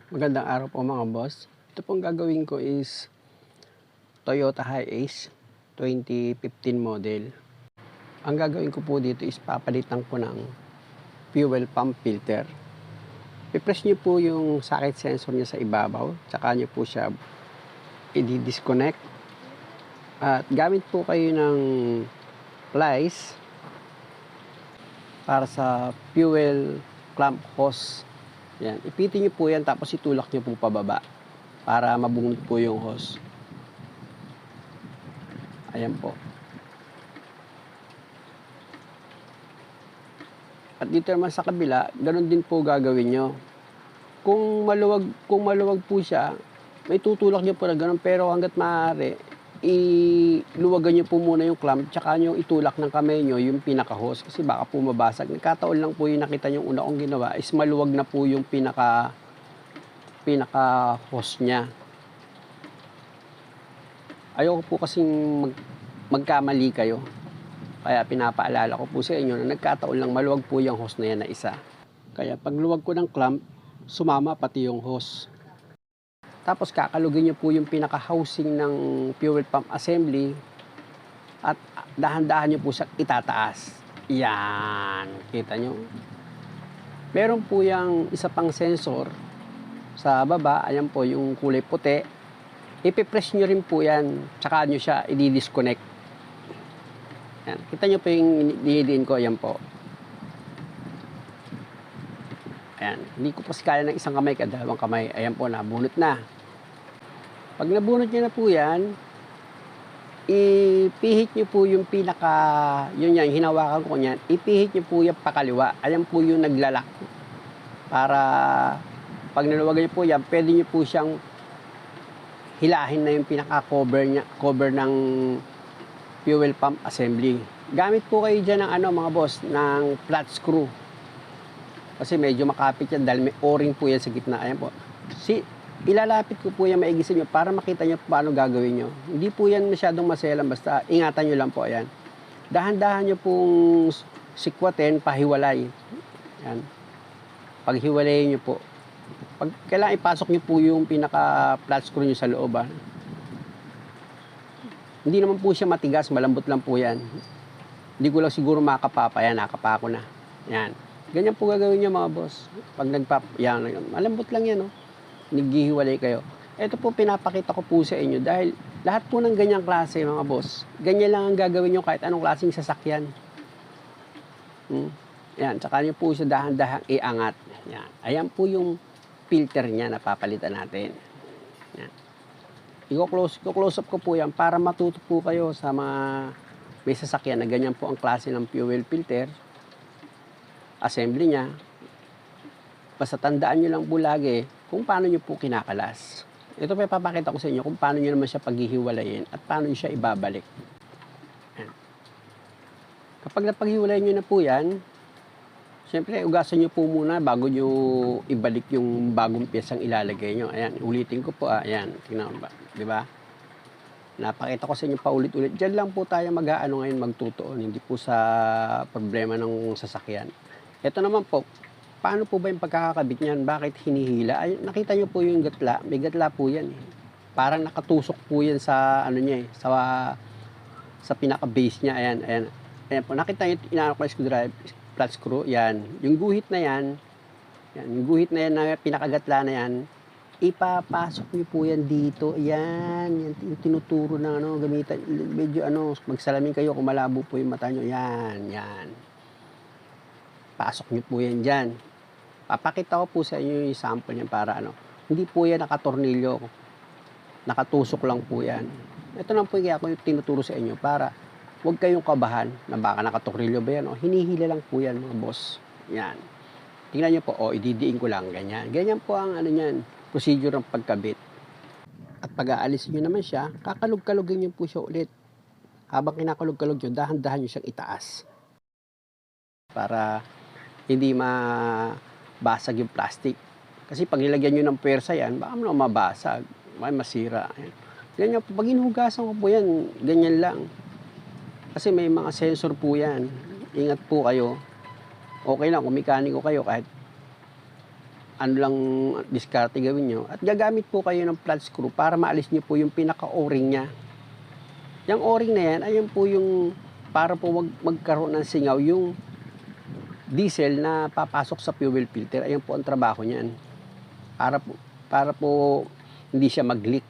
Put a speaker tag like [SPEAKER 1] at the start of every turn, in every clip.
[SPEAKER 1] Magandang araw po mga boss. Ito pong gagawin ko is Toyota Hiace 2015 model. Ang gagawin ko po dito is papalitan ko ng fuel pump filter. I-press nyo po yung socket sensor niya sa ibabaw, tsaka nyo po siya i-disconnect. At gamit po kayo ng plies para sa fuel clamp hose. Yan, ipitin nyo po yan tapos itulak nyo po pababa para mabungot po yung hose. Ayan po. At dito naman sa kabila, ganun din po gagawin nyo. Kung maluwag po siya, may tutulak nyo po na ganun, pero hanggat maaari, iluwagan nyo po muna yung clamp, tsaka nyo itulak ng kamay nyo yung pinaka-hose kasi baka po mabasag. Nagkataon lang po yung nakita nyo una kong ginawa is maluwag na po yung pinaka-hose niya. Ayoko po kasing magkamali kayo. Kaya pinapaalala ko po sa inyo na nagkataon lang maluwag po yung hose na yan na isa. Kaya pag luwag ko ng clamp, sumama pati yung hose. Tapos kakalugin nyo po yung pinaka-housing ng fuel pump assembly at dahan-dahan nyo po siya itataas. Yan. Kita nyo? Meron po yung isa pang sensor sa baba. Ayan po yung kulay puti. Ipipress nyo rin po yan. Tsaka nyo siya i-disconnect. Yan. Kita nyo po yung dinidiin ko. Ayan po. Ayan. Hindi ko kasi kaya ng isang kamay, dalawang kamay. Ayan po, nabunot na. Pag nabunot nyo na po yan, ipihit nyo po yung yun yan, hinawakan ko yan, ipihit nyo po yung pakaliwa. Ayan po yung naglalak. Para, pag naluwagan nyo po yan, pwede nyo po siyang hilahin na yung cover ng fuel pump assembly. Gamit po kayo dyan ng mga boss, ng flat screw. Kasi medyo makapit yan dahil may o-ring po yan sa gitna. Ayan po. Ilalapit ko po yan maigi sa inyo para makita nyo paano gagawin nyo. Hindi po yan masyadong maselan, basta ingatan nyo lang po. Ayan. Dahan-dahan nyo pong sikwatin, pahiwalay. Ayan. Paghiwalayin nyo po. Pag kailangan ipasok nyo po yung pinaka-flat screw nyo sa loob. Hindi naman po siya matigas, malambot lang po yan. Hindi ko lang siguro makapapa. Ayan, nakapa ko na. Ayan. Ganyan po gagawin nyo mga boss. Pag yan, malambot lang yan, oh. Naghihiwalay kayo. Ito po pinapakita ko po sa inyo dahil lahat po ng ganyang klase mga boss, ganyan lang ang gagawin nyo kahit anong klaseng sasakyan. Yan, tsaka nyo po siya dahan-dahang iangat. Yan. Ayan po yung filter niya na papalitan natin. Yan. I-close up ko po yan para matuto po kayo sa mga may sasakyan na ganyan po ang klase ng fuel filter. Assembly niya. Basta tandaan nyo lang po lagi kung paano nyo po kinakalas. Ito pa ipapakita ko sa inyo kung paano nyo naman siya paghihiwalayin at paano nyo siya ibabalik. Yan. Kapag napaghiwalayin nyo na po yan, siyempre ugasan nyo po muna bago nyo ibalik yung bagong piyesang ilalagay nyo. Ayan, ulitin ko po. Ayan, tingnan ba? Diba? Napakita ko sa inyo pa ulit-ulit. Diyan lang po tayo mag-aano ngayon magtutuon, hindi po sa problema ng sasakyan. Ito naman po, paano po ba yung pagkakakabit niyan? Bakit hinihila? Ay, nakita niyo po yung gatla. May gatla po yan. Parang nakatusok po yan sa niya sa pinaka-base niya. Ayan, ayan. Ayan po. Nakita niyo, inaano ko yung screwdriver, flat screw. Yan. Yung guhit na yan, yung guhit na yan na pinakagatla na yan, ipapasok niyo po yan dito. Yan. Yan yung tinuturo na gamitan. Medyo magsalamin kayo kung malabo po yung mata niyo. Yan, yan. Pasok niyo po yan dyan. Papakita ko po sa inyo yung sample niyan para hindi po yan nakatornilyo. Nakatusok lang po yan. Ito lang po yung kaya ko yung tinuturo sa inyo para huwag kayong kabahan na baka nakatornilyo ba yan. Hinihila lang po yan mga boss. Yan. Tingnan niyo po, ididiin ko lang, ganyan. Ganyan po ang niyan, procedure ng pagkabit. At pag-aalisin niyo naman siya, kakalog-kalogin niyo po siya ulit. Habang kinakalog-kalog niyo, dahan-dahan niyo siyang itaas. Para hindi mabasag yung plastic. Kasi pag nilagyan nyo ng pwersa yan, baka mabasag, may masira. Ganyan po, pag hinugasan ko po yan, ganyan lang. Kasi may mga sensor po yan. Ingat po kayo. Okay lang kung mekaniko kayo kahit ano lang diskarte gawin nyo. At gagamit po kayo ng flat screw para maalis nyo po yung pinaka-o-ring niya. Yung o-ring na yan, ayun po yung para po magkaroon ng singaw yung diesel na papasok sa fuel filter. Ayun po ang trabaho niyan. Para po hindi siya mag-leak.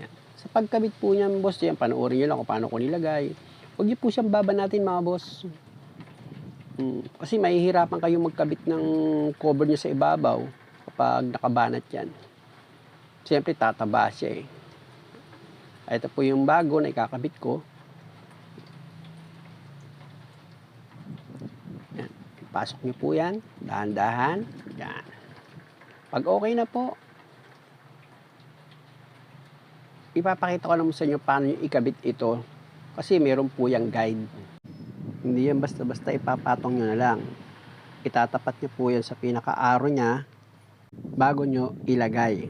[SPEAKER 1] Yan. Sa pagkabit po niyan, boss, yan, panoorin nyo lang kung paano ko nilagay. Huwag nyo po siyang babanatin, mga boss. Kasi mahihirapan kayong magkabit ng cover niya sa ibabaw kapag nakabanat yan. Siyempre, tataba siya eh. Ito po yung bago na ikakabit ko. Yan. Pasok nyo po yan. Dahan-dahan. Yan. Pag okay na po, ipapakita ko naman sa inyo paano nyo ikabit ito. Kasi meron po yung guide. Hindi yan basta-basta ipapatong nyo na lang. Itatapat nyo po yan sa pinaka-aro niya bago nyo ilagay.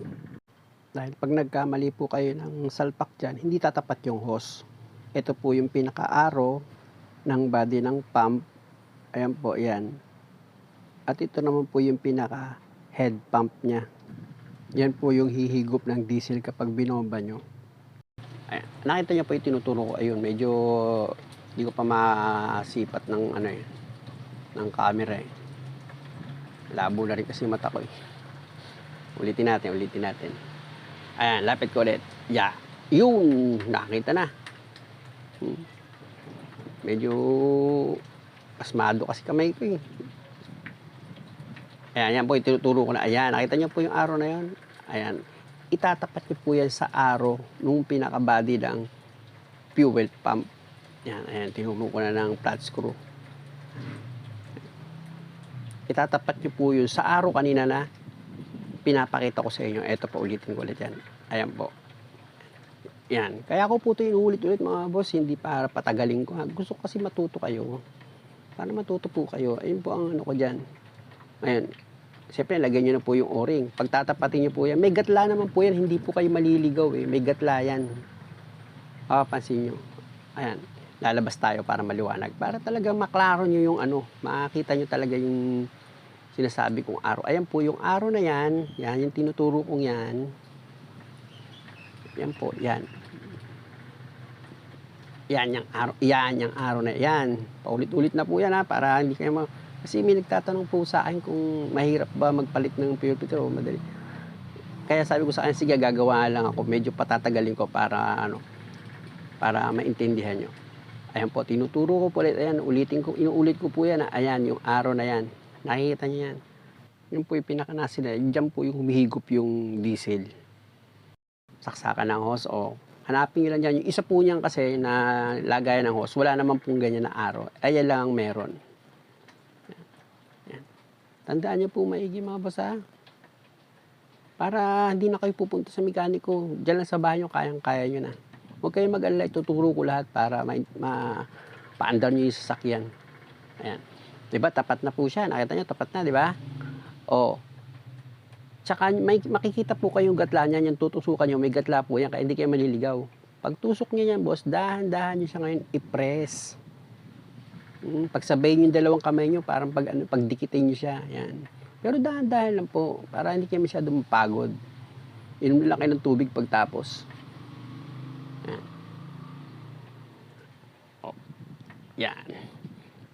[SPEAKER 1] Dahil pag nagkamali po kayo ng salpak dyan, hindi tatapat yung hose. Ito po yung pinaka-aro ng body ng pump. Ayan po, yan. At ito naman po yung pinaka-head pump niya. Yan po yung hihigop ng diesel kapag binomba nyo. Ayan. Nakita nyo po yung tinuturo ko. Ayun, medyo hindi ko pa masipat ng ng camera eh. Labo na rin kasi mata ko eh. Ulitin natin. Ayan, lapit ko ulit. Yeah. Yun, nakita na. Medyo pasmado kasi kamay ko eh. Ayan, yan po, ituturo ko na. Ayan, nakita niyo po yung arrow na yun. Ayan, itatapat niyo po yan sa arrow nung pinaka-body ng fuel pump. Ayan, tinuro ko na ng flat screw. Itatapat niyo po yun sa arrow kanina na pinapakita ko sa inyo. Ito po, ulitin ko ulit yan. Ayan po. Yan. Kaya ko po ito inuulit-ulit mga boss, hindi para patagalin ko. Gusto ko kasi matuto kayo. Para matuto po kayo. Ayun po ang ano ko dyan. Ayan. Siyempre, lagyan nyo na po yung o-ring. Pag tatapatin nyo po yan, may gatla naman po yan. Hindi po kayo maliligaw eh. May gatla yan. Pansin nyo. Ayan. Lalabas tayo para maliwanag. Para talaga maklaro nyo yung makakita nyo talaga yung sinasabi kong arrow. Ayan po yung arrow na yan. Yan yung tinuturo kong yan. Yan po, yan. Yan yung arrow. Yan yung arrow na yan. Paulit-ulit na po yan para hindi kayo kasi may nagtatanong po sa akin kung mahirap ba magpalit ng fuel filter o madali. Kaya sabi ko sa akin, sige, gagawa lang ako. Medyo patatagalin ko para para maintindihan nyo. Ayan po, tinuturo ko po ulit. Ayan, inuulit ko po yan. Ayan, yung arrow na yan. Nakikita niyo yan. Yun po yung pinaka-nasil na. Diyan po yung humihigop yung diesel. Saksakan ng hose o hanapin nyo lang dyan. Yung isa po niyan kasi na lagayan ng hose, wala naman pong ganyan na arrow. Ayan lang ang meron. Yan. Tandaan nyo po maigi mga boss ha. Para hindi na kayo pupunta sa mekaniko. Diyan lang sa bahay nyo, kayang-kaya nyo na. Huwag kayong mag-alala, ituturo ko lahat para paandar nyo yung sasakyan. Ayan. Diba, tapat na po siya. Nakita nyo, tapat na, diba? O. Tsaka, makikita po kayong gatla niyan, yung tutusukan nyo, may gatla po yan, kaya hindi kayo maliligaw. Pag tusok nyo yan, boss, dahan-dahan nyo siya ngayon i-press. Pagsabayin yung dalawang kamay nyo, parang pagdikitin nyo siya. Yan. Pero dahan-dahan lang po, para hindi kayo masyadong mapagod. Inom lang kayo ng tubig pagtapos. Yan. O. Yan.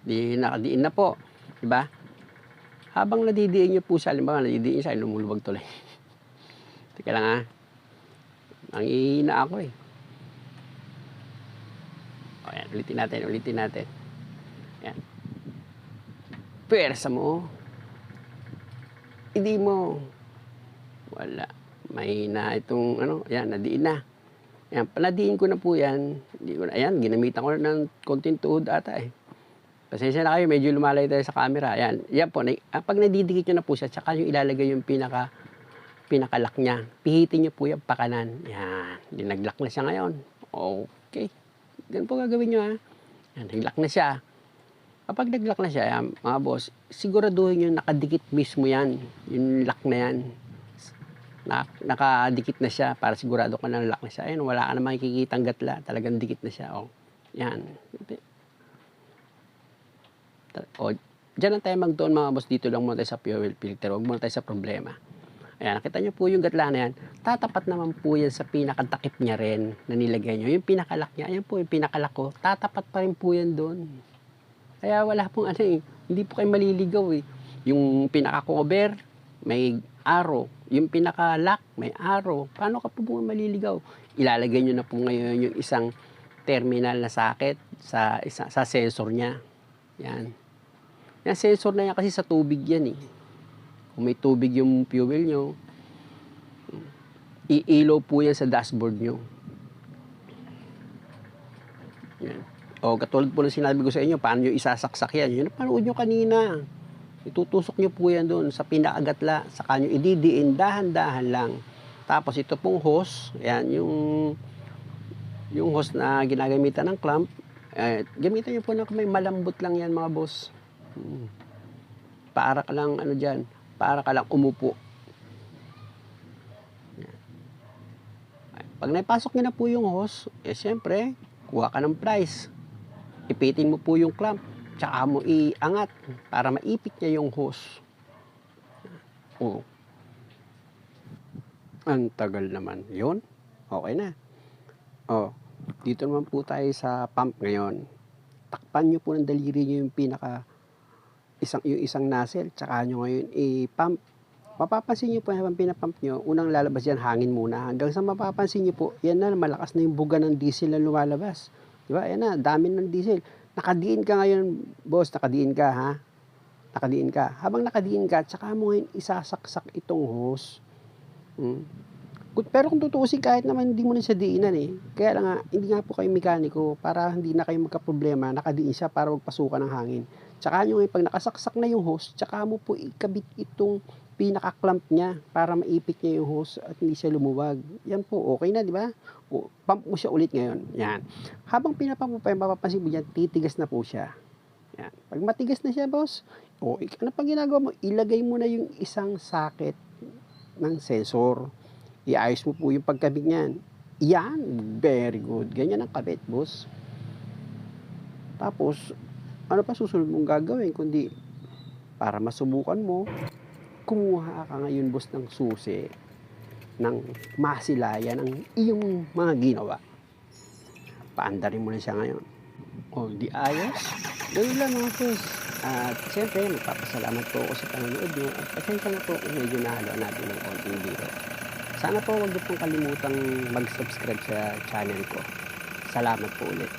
[SPEAKER 1] Nakadiin na po. Diba? Habang nadidiin nyo po siya, halimbawa, nadidiin siya, lumulubag tuloy. Teka lang ha. Nangihina ako eh. O yan, ulitin natin. Yan. Pwersa mo. Hindi mo. Wala. Mahina itong, yan, nadiin na. Yan, panadiin ko na po yan. Ayan, ginamitan ko na ng konting tuhod ata eh. Pasensya na kayo, medyo lumalay tayo sa camera. Ayan, yan po. Pag nadidikit nyo na po siya, tsaka yung ilalagay yung pinaka-lock niya. Pihitin nyo po yung pakanan. Yan, nag-lock na siya ngayon. Okay. Ganun po gagawin nyo ha. Yan, nag-lock na siya. Kapag nag-lock na siya, yan, mga boss, siguraduhin nyo nakadikit mismo yan. Yung lock na yan. Nakadikit na siya para sigurado ka na lock na siya. Ayan, wala ka na makikitang gatla. Talagang dikit na siya. Yan. Diyan lang tayo magdoon mga boss, dito lang muna tayo sa fuel filter, huwag muna tayo sa problema. Ayan, nakita niyo po yung gatla na yan, tatapat naman po yan sa pinakatakip niya rin na nilagay niyo. Yung pinaka-lock niya, ayan po yung pinaka-lock ko, tatapat pa rin po yan do'n. Kaya wala pong ano eh, hindi po kayo maliligaw eh. Yung pinaka-cover, may arrow. Yung pinaka-lock, may arrow. Paano ka po maliligaw? Ilalagay niyo na po ngayon yung isang terminal na socket sa sensor niya. Yan. Yung sensor na yan kasi sa tubig yan eh. Kung may tubig yung fuel nyo, iilaw po yan sa dashboard nyo. Yan. O katulad po ng sinabi ko sa inyo, paano nyo isasaksak yan? Yun, napanood nyo kanina. Itutusok nyo po yan doon sa pinakagatla. Saka nyo ididiin, dahan-dahan lang. Tapos ito pong hose, yan, yung hose na ginagamitan ng clamp, gamitan nyo po na may malambot lang yan mga boss. Para ka lang ano dyan, para ka lang umupo. Yan. Pag naipasok nyo na po yung hose, siyempre, kuha ka ng price. Ipitin mo po yung clamp, tsaka mo iangat para maipit niya yung hose. Oh. Ang tagal naman. Yun, okay na. Oh, dito naman po tayo sa pump ngayon. Takpan nyo po ng daliri nyo yung yung isang nozzle, tsaka nyo ngayon i-pump. Mapapansin nyo po habang pinapump nyo, unang lalabas yan, hangin muna. Hanggang sa mapapansin nyo po, yan na, malakas na yung buga ng diesel na lumalabas. Diba? Yan na, dami ng diesel. Nakadiin ka ngayon, boss, nakadiin ka, ha? Nakadiin ka. Habang nakadiin ka, tsaka mo ngayon isasaksak itong hose. Pero kung tutuusin, kahit naman hindi mo na siya diinan eh. Kaya lang nga, hindi nga po kayo mekaniko para hindi na kayo magka-problema, nakadiin siya para magpasukan ng hangin. Tsaka nyo ngayon, pag nakasaksak na yung hose, tsaka mo po ikabit itong pinaka-clamp niya para maipit niya yung hose at hindi siya lumuwag. Yan po, okay na, di ba? Pump mo siya ulit ngayon. Yan. Habang pinapump mo pa, mapapansin mo dyan, titigas na po siya. Yan. Pag matigas na siya, boss, ano pang ginagawa mo? Ilagay mo na yung isang socket ng sensor. Iayos mo po yung pagkabit niyan. Yan, very good. Ganyan ang kabit, boss. Tapos, ano pa susunod mong gagawin? Kundi, para masubukan mo, kumuha ka ngayon, boss, ng susi ng masilayan ang iyong mga ginawa. Paandarin mo na siya ngayon. O, di ayos? Ganun lang mga boss. At siyempre, magpapasalamat po ako sa panonood nyo at pasensya na po kung medyo nahalo natin ng konting biro. Sana po huwag niyo pong kalimutang mag-subscribe sa channel ko. Salamat po ulit.